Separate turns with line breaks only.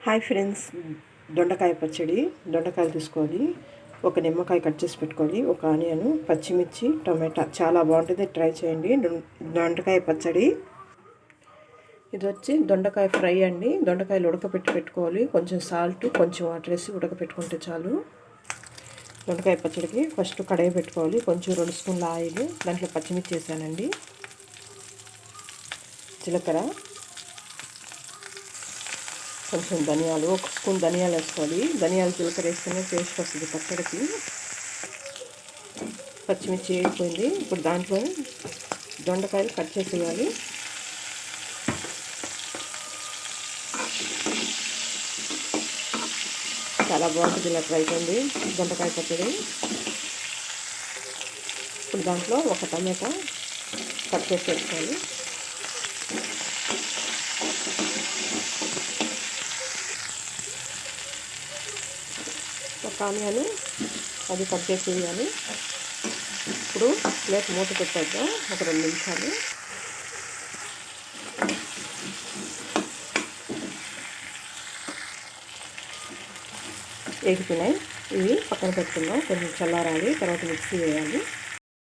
Hi friends, దొండకాయ పచ్చడి. దొండకాయలు తీసుకొని ఒక నిమ్మకాయ కట్ చేసి పెట్టుకోవాలి, ఒక ఆనియన్, పచ్చిమిర్చి, టొమాటో. చాలా బాగుంటుంది, ట్రై చేయండి. దొండకాయ పచ్చడి. ఇది వచ్చి దొండకాయ ఫ్రై అండి. దొండకాయలు ఉడకపెట్టి పెట్టుకోవాలి, కొంచెం సాల్ట్, కొంచెం వాటర్ వేసి ఉడకపెట్టుకుంటే చాలు. దొండకాయ పచ్చడికి ఫస్ట్ కడాయి పెట్టుకోవాలి, కొంచెం 2 స్పూన్ల ఆయిల్, దాంట్లో పచ్చిమిర్చి వేసానండి, జీలకర్ర, కొంచెం ధనియాలు, 1 స్పూన్ ధనియాలు వేసుకోవాలి. ధనియాలు జీలకర్ర వేస్తేనే టేస్ట్ వస్తుంది పచ్చడికి. పచ్చిమిర్చి వేగిపోయింది. ఇప్పుడు దాంట్లో దొండకాయలు కట్ చేసేయాలి. చాలా బాగుంటుంది, ఇలా ట్రై చేయండి దొండకాయ పచ్చడి. ఇప్పుడు దాంట్లో ఒక టమాటా కట్ చేసి వేసుకోవాలి. ఒక ఆనియన్ అది కట్ చేసి వేయాలి. ఇప్పుడు ప్లేట్ మూత పెట్టేద్దాం ఒక 2 నిమిషాలు. వేగుతున్నాయి, ఇవి పక్కన పెట్టుకుందాం, కొంచెం చల్లారాలి, తర్వాత మిక్సీ వేయాలి.